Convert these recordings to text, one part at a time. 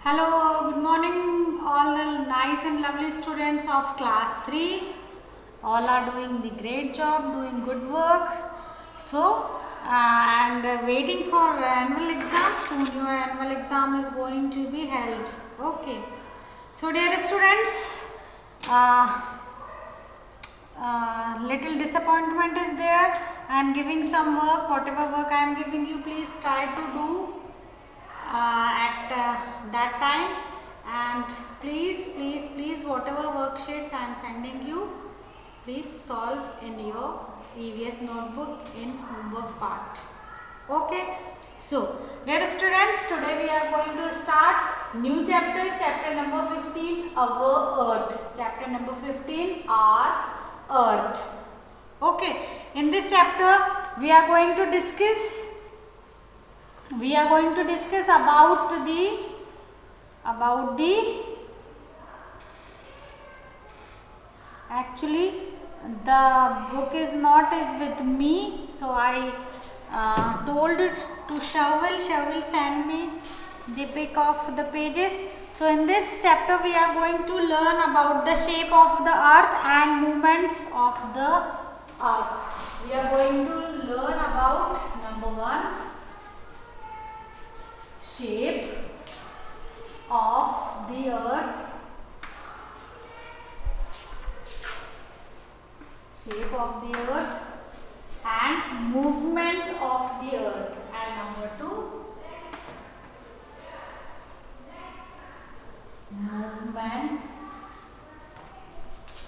Hello, good morning, all the nice and lovely students of class 3. All are doing the great job, doing good work. Waiting for annual exam. Soon your annual exam is going to be held. Okay. So, dear students, little disappointment is there. I am giving some work. Whatever work I am giving you, please try to do at that time, and please whatever worksheets I am sending you, please solve in your EVS notebook in homework part. Okay, so dear students, today we are going to start new chapter number 15, our earth. Chapter number 15, our earth. Okay, in this chapter we are going to discuss about the actually the book is with me, so I told it to Shall send me the pic of the pages. So in this chapter we are going to learn about the shape of the earth and movements of the earth. We are going to learn about number 1, shape of the earth, and movement of the earth, and number 2, movement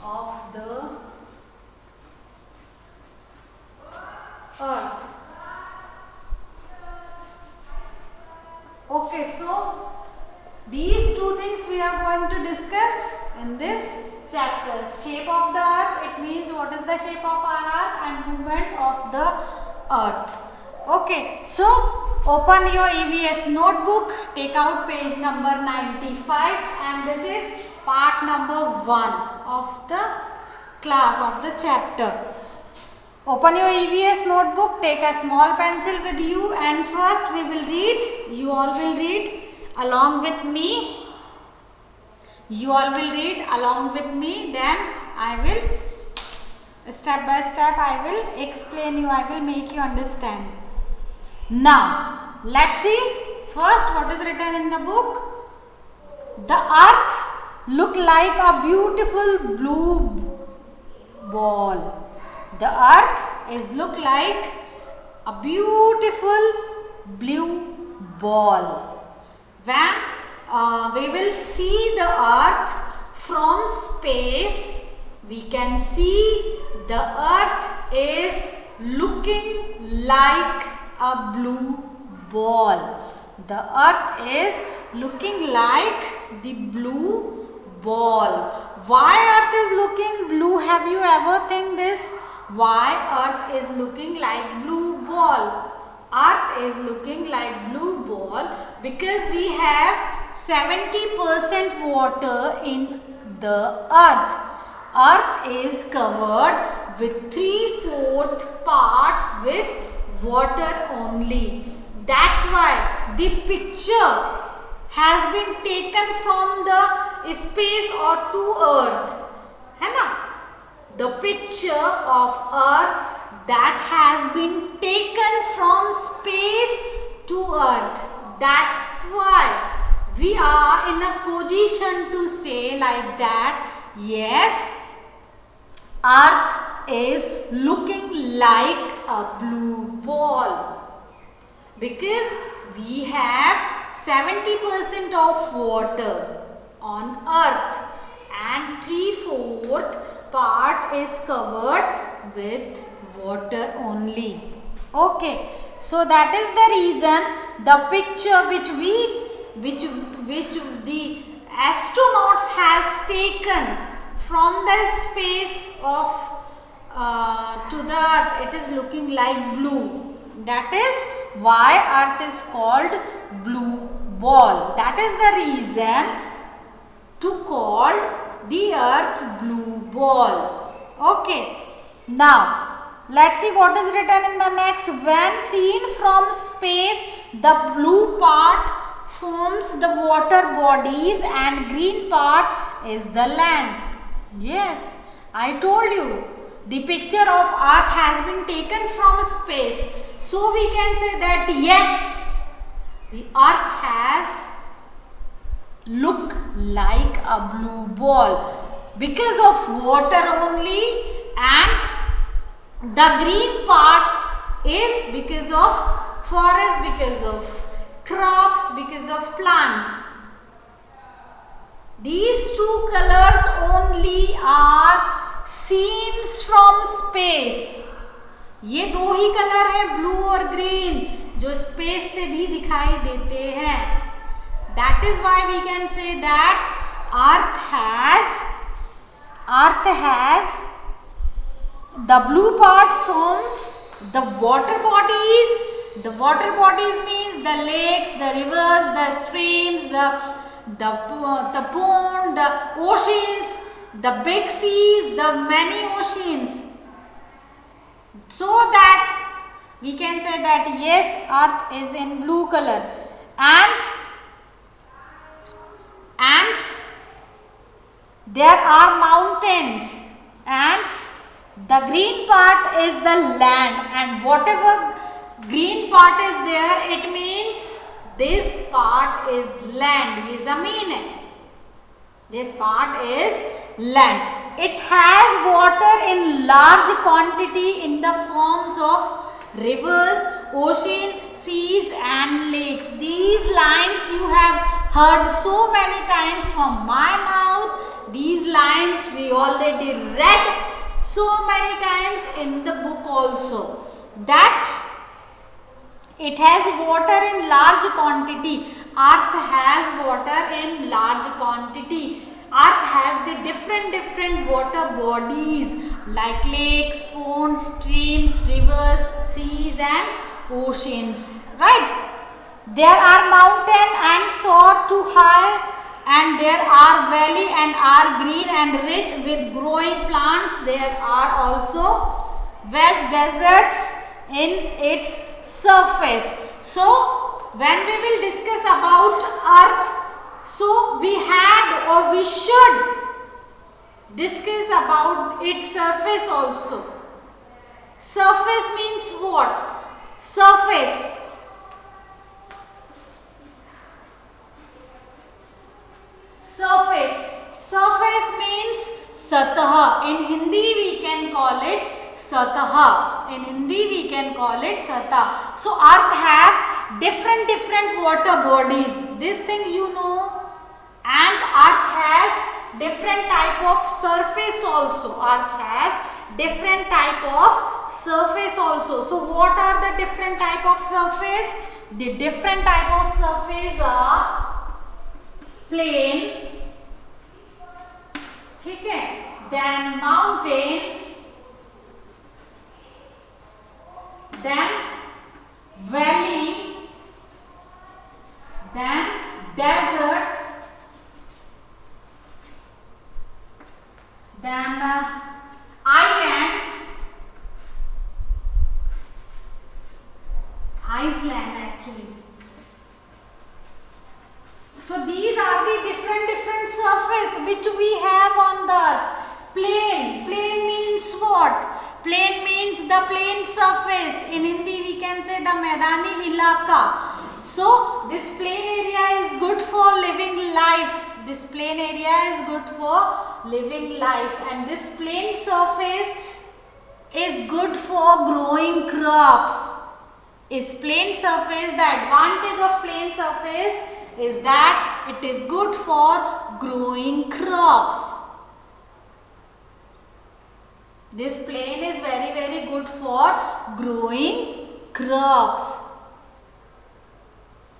of the earth. Okay, so these two things we are going to discuss in this chapter. Shape of the earth, it means what is the shape of our earth, and movement of the earth. Okay, so open your EVS notebook, take out page number 95, and this is part number 1 of the class, of the chapter. Open your EVS notebook, take a small pencil with you, and first we will read, you all will read along with me. Then I will, step by step, I will explain you, I will make you understand. Now, let's see first what is written in the book. The earth look like a beautiful blue ball. The earth is look like a beautiful blue ball. When we will see the earth from space, we can see the earth is looking like a blue ball. The earth is looking like the blue ball. Why earth is looking blue? Have you ever think this? Why earth is looking like blue ball? Earth is looking like blue ball because we have 70% water in the earth. Earth is covered with 3/4 part with water only. That's why the picture has been taken from the space or to earth. है ना? The picture of earth that has been taken from space to earth. That's why we are in a position to say like that, yes, earth is looking like a blue ball because we have 70% of water on earth and 3/4 part is covered with water only. Okay, so that is the reason the picture which the astronauts has taken from the space of to the earth, it is looking like blue. That is why earth is called blue ball. That is the reason to call the earth blue ball. Okay, now let's see what is written in the next. When seen from space, the blue part forms forms the water bodies and green part is the land. Yes, I told you. The picture of Earth has been taken from space. So we can say that yes, the Earth has look like a blue ball because of water only, and the green part is because of forest, because of crops, because of plants. These two colors only are seems from space. ये दो ही colour है, blue और green, जो space से भी दिखाई देते हैं. That is why we can say that Earth has the blue part forms the water bodies. The water bodies means the lakes, the rivers, the streams, the pond, the oceans, the big seas, the many oceans. So that we can say that yes, Earth is in blue color, and there are mountains, and the green part is the land, and whatever green part is there, it means this part is land. ये ज़मीन है. This part is land. It has water in large quantity in the forms of rivers, ocean, seas and lakes. These lines you have heard so many times from my mouth. These lines we already read so many times in the book also. That it has water in large quantity. Earth has water in large quantity. Earth has the different water bodies like lakes, ponds, streams, rivers, seas and oceans. Right? There are mountain and soar too high, and there are valley and are green and rich with growing plants. There are also vast deserts in its surface. So when we will discuss about Earth, so we had or we should discuss about its surface also. Surface means what? Surface. Surface. Surface means satah. In Hindi we can call it satah. In Hindi we can call it satah. So Earth have different water bodies. This thing you know. And Earth has different type of surface also. Earth has different type of surface also. So what are the different type of surface? The different type of surface are plain, ठीक है, then mountain, then valley, then desert, then island, Iceland actually. So these are the different surface which we have on the earth. Plain. Plain means what? Plain means the plain surface. In Hindi we can say the Maidani Ilaka. So this plain area is good for living life. This plain area is good for living life, and this plain surface is good for growing crops. Is plain surface, the advantage of plain surface is that it is good for growing crops. This plain is very good for growing crops.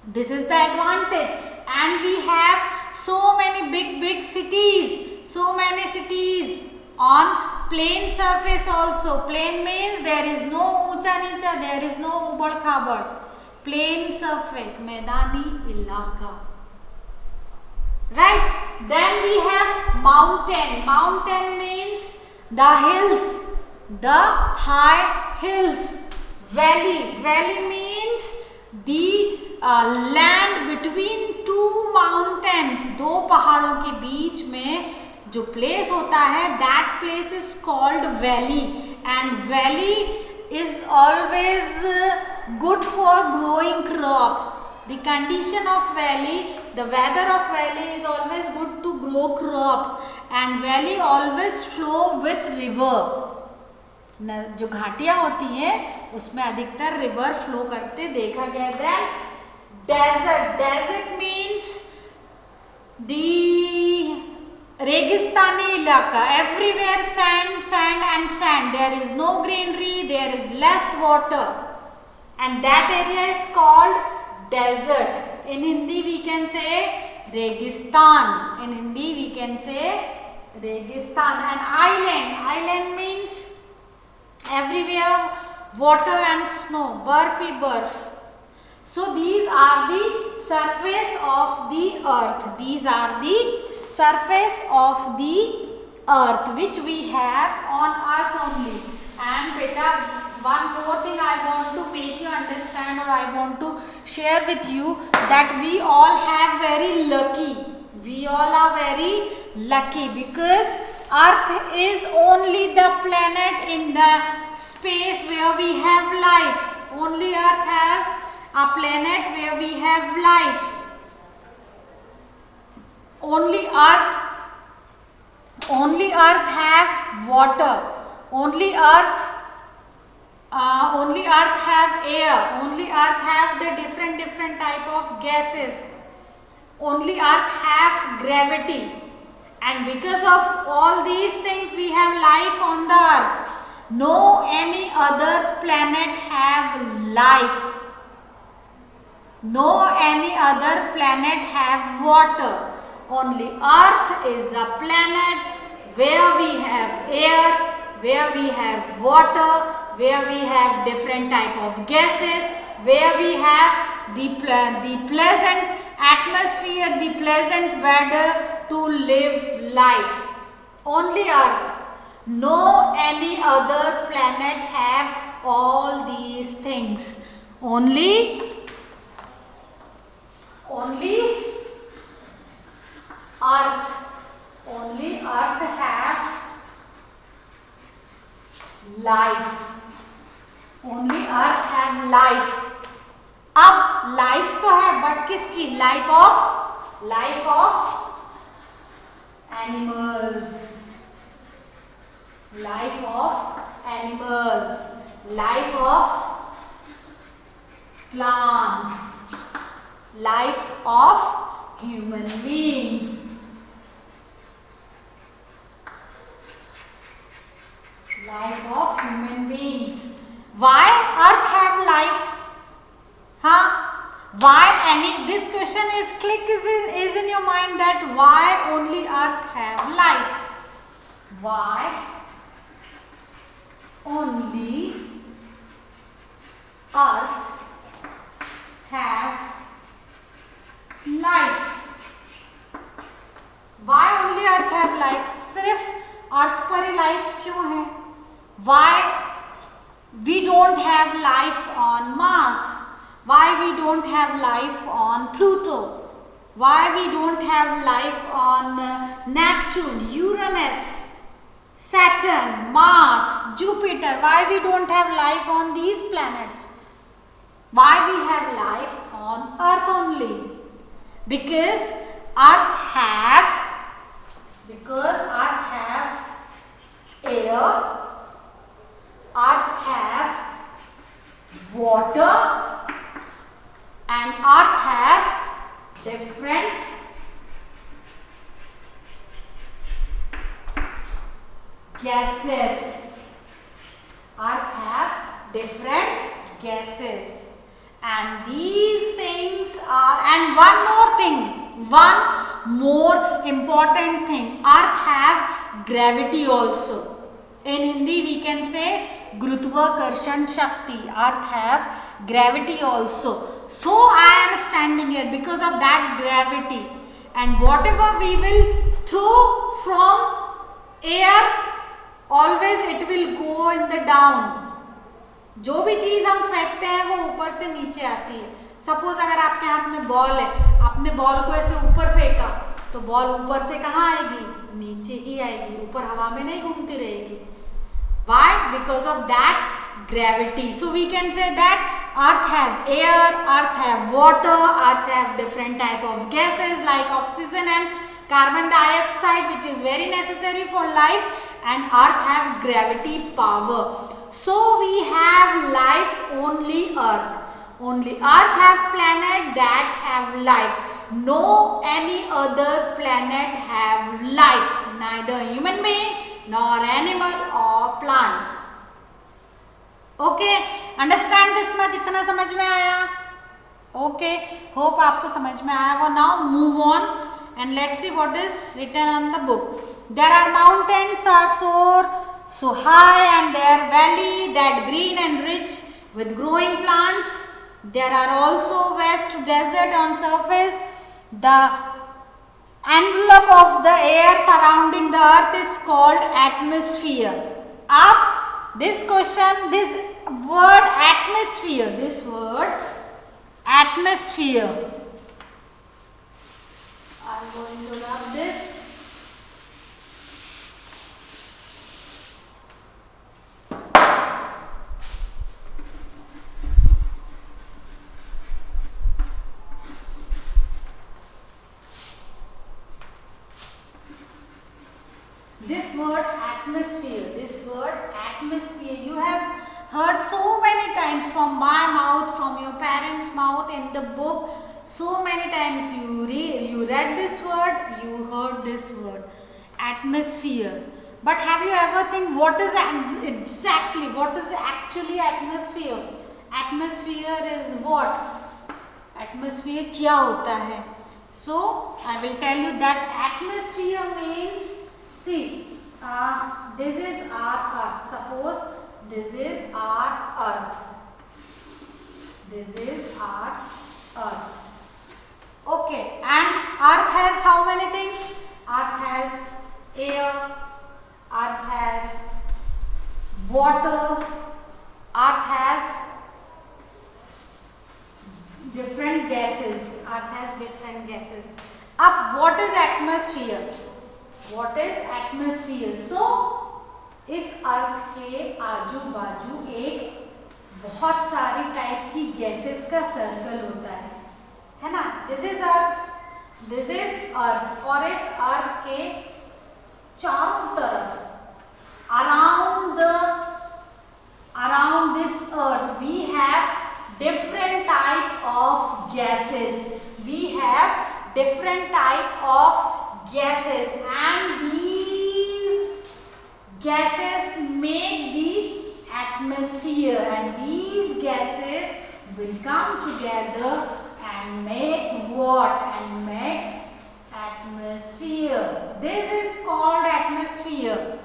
This is the advantage, and we have so many big cities, so many cities on plain surface also. Plain means there is no ऊंचा नीचा, there is no उबड़ खाबड़. Plain surface, Maidani Ilaka. Right? Then we have mountain. Mountain means the hills, the high hills. Valley. Valley means the land between two दो पहाड़ों के बीच में जो place होता है, that place is called valley, and valley is always good for growing crops. The condition of valley, the weather of valley is always good to grow crops, and valley always flow with river. जो घाटियां होती हैं उसमें अधिकतर river flow करते देखा गया है. Desert, desert means the रेगिस्तानी इलाका. Everywhere sand sand and sand. There is no greenery, there is less water, and that area is called desert. In Hindi we can say Registan. In Hindi we can say Registan. And island, island means everywhere water and snow, barfi barf. So these are the surface of the earth. These are the surface of the earth which we have on earth only. And beta, one more thing I want to make you understand, or I want to share with you, that we all have very lucky. We all are very lucky because earth is only the planet in the space where we have life. Only earth has a planet where we have life. Only earth have water. Only earth have air. Only earth have the different type of gases. Only earth have gravity, and because of all these things we have life on the earth. No any other planet have life. No any other planet have water. Only earth is a planet where we have air, where we have water, where we have different type of gases, where we have the pleasant atmosphere, the pleasant weather to live life. Only earth. No any other planet have all these things. Only earth. Only earth have life. Only earth have life. अब life तो है, but किसकी? Life of animals. Life of animals. Life of plants. Life of human beings. Life of human beings. Why earth have life? Huh? Why any? This question is is in your mind, that why only earth have life? Why only earth have life? Why only earth have life? सिर्फ अर्थ पर ही life क्यों है? Why we don't have life on Mars? Why we don't have life on Pluto? Why we don't have life on Neptune, Uranus, Saturn, Mars, Jupiter? Why we don't have life on these planets? Why we have life on Earth only? Because Earth have air, earth have water, and earth have different gases. Earth have different gases, and these things are, and one more important thing, earth have gravity also. In Hindi we can say Gurutvakarsan Shakti. Earth have gravity also. So I am standing here because of that gravity, and whatever we will throw from air, always it will go in the down. जो भी चीज हम फेंकते हैं वो ऊपर से नीचे आती है. सपोज अगर आपके हाथ में बॉल है, आपने बॉल को ऐसे ऊपर फेंका तो बॉल ऊपर से कहाँ आएगी, नीचे ही आएगी, ऊपर हवा में नहीं घूमती रहेगी. Why? Because of that gravity. So we can say that earth have air, earth have water, earth have different type of gases like oxygen and carbon dioxide, which is very necessary for life, and earth have gravity power. So we have life only earth. Only earth have planet that have life. No any other planet have life. Neither human being nor animal or plants. Okay, understand this much? इतना समझ में आया? Okay, hope आपको समझ में आएगा. Now move on and let's see what is written on the book. There are mountains are so high and their valley that green and rich with growing plants. There are also vast desert on surface. The envelope of the air surrounding the earth is called atmosphere. Up this question, this word atmosphere, I'm going to rub this. This word atmosphere, you have heard so many times from my mouth, from your parents' mouth, in the book. So many times you read this word, you heard this word, atmosphere. But have you ever think what is actually atmosphere? Atmosphere is what? Atmosphere क्या होता है? So I will tell you that atmosphere means, see, this is our earth. Suppose this is our earth. This is our earth. Okay, and earth has how many things? Earth has air, earth has water, earth has different gases. Earth has different gases. Up, what is atmosphere? What is atmosphere? So, इस अर्थ के आजू बाजू एक बहुत सारी type की gases का circle होता है ना? दिस इज अर्थ और इस अर्थ के चारों तरफ around this earth we have different type of gases. We have different type of gases, and these gases make the atmosphere, and these gases will come together and make what? And make atmosphere. This is called atmosphere.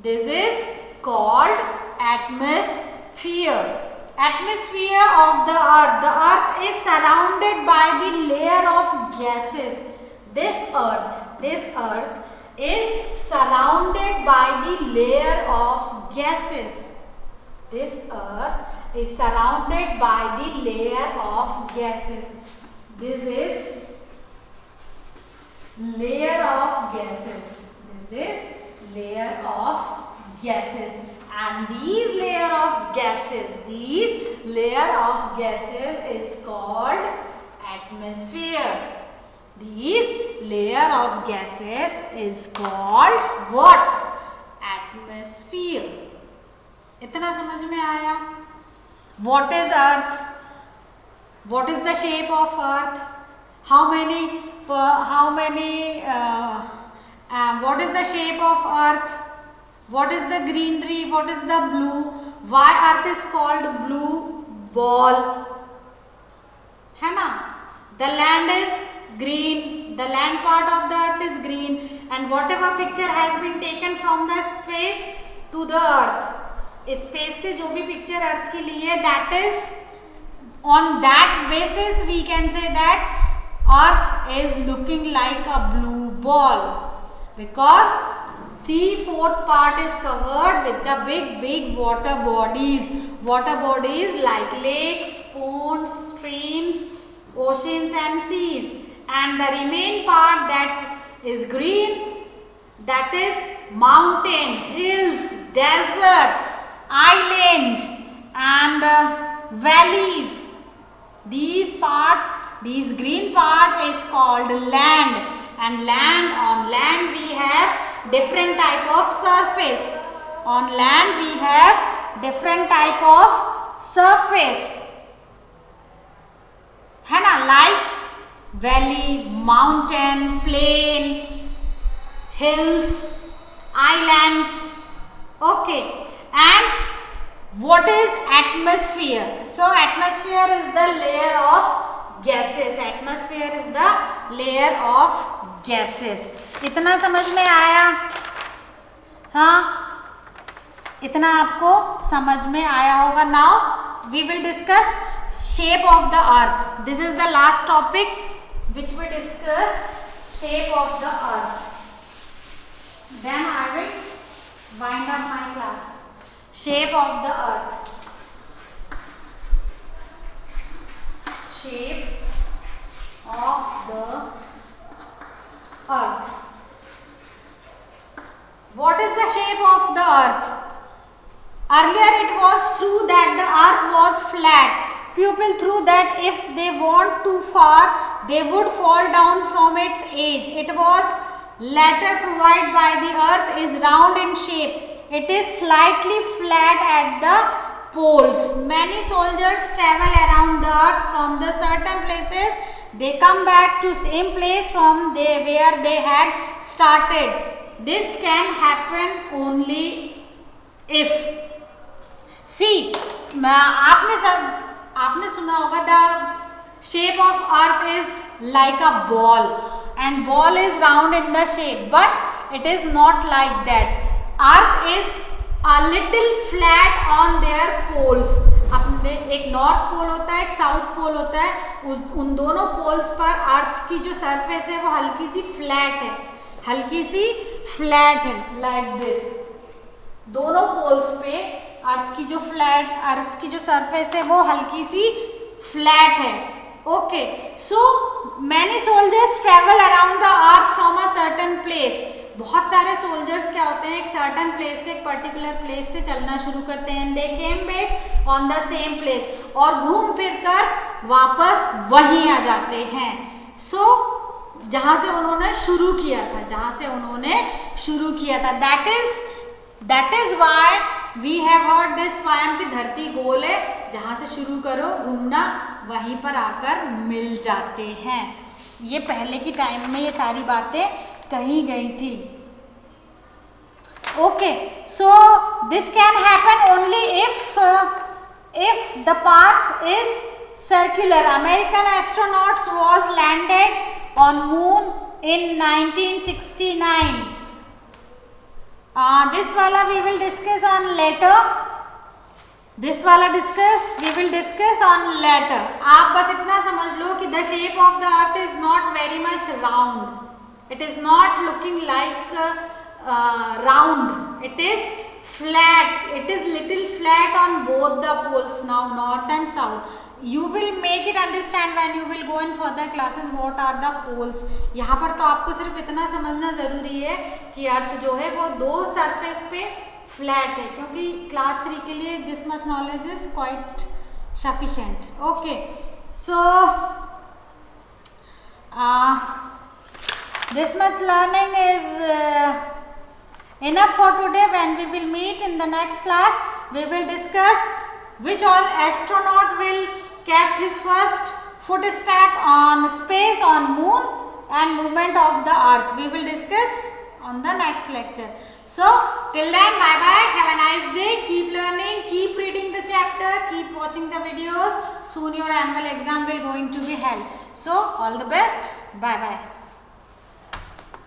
This is called atmosphere. Atmosphere of the earth. The earth is surrounded by the layer of gases. This earth is surrounded by the layer of gases. This earth is surrounded by the layer of gases. This is layer of gases. This is layer of gases. And these layer of gases is called atmosphere. These layer of gases is called what? Atmosphere. इतना समझ में आया? What is earth? What is the shape of earth? What is the shape of earth? What is the greenery? What is the blue? Why earth is called blue ball? है ना? The land is green. The land part of the earth is green, and whatever picture has been taken from the space to the earth, space से जो भी picture earth की ली है, that is on that basis we can say that earth is looking like a blue ball, because the fourth part is covered with the big water bodies. Water bodies like lakes, ponds, streams, oceans and seas. and the remain part that is green, that is mountain, hills, desert, island and valleys. These parts, these green part is called land, and on land we have different type of surface. On land we have different type of surface, है ना, like valley, mountain, plain, hills, islands. Okay, and what is atmosphere? So atmosphere is the layer of gases. Atmosphere is the layer of gases. इतना समझ में आया? हाँ, इतना आपको समझ में आया होगा. Now we will discuss shape of the earth. This is the last topic which we discuss, shape of the earth. Then I will wind up my class. Shape of the earth. Shape of the earth. What is the shape of the earth? Earlier it was true that the earth was flat. People thought that if they went too far, they would fall down from its edge. It was later proved by the earth is round in shape. It is slightly flat at the poles. Many soldiers travel around the earth from the certain places. They come back to same place from where they had started. This can happen only if. See, आपने सुना होगा the shape of earth is like a ball and ball is round in the shape, but it is not like that. Earth is a little flat on their poles. अपने एक north pole होता है, एक south pole होता है. उन दोनों poles पर अर्थ की जो सरफेस है वो हल्की सी फ्लैट है, हल्की सी फ्लैट है, लाइक दिस. दोनों पोल्स पे अर्थ की जो सरफेस है वो हल्की सी फ्लैट है. Okay, so many soldiers travel around the earth from a certain place. बहुत सारे सोल्जर्स क्या होते हैं, एक सर्टेन प्लेस से, एक पर्टिकुलर प्लेस से चलना शुरू करते हैं. They came back on the same place, और घूम फिर कर वापस वहीं आ जाते हैं. सो जहां से उन्होंने शुरू किया था, that is why we have heard this poem कि धरती गोल है, जहां से शुरू करो घूमना वहीं पर आकर मिल जाते हैं. ये पहले की टाइम में ये सारी बातें कही गई थी. Okay, so this can happen only if the path is circular. American astronauts was landed on moon in 1969. This wala we will discuss on later. We will discuss on later. आप बस इतना समझ लो कि the shape of the earth is not very much round. It is not looking like round. It is flat. It is little flat on both the poles now, north and south. You will make it understand when you will go in further classes what are the poles. यहाँ पर तो आपको सिर्फ इतना समझना ज़रूरी है कि अर्थ जो है वो दो सरफेस पे फ्लैट है, क्योंकि क्लास 3 के लिए this much knowledge is quite sufficient. Okay, so this much learning is enough for today. When we will meet in the next class, we will discuss which all astronaut will kept his first footstep on space, on moon, and movement of the earth. We will discuss on the next lecture. So till then, bye bye, have a nice day, keep learning, keep reading the chapter, keep watching the videos. Soon your annual exam will going to be held. So all the best, bye bye.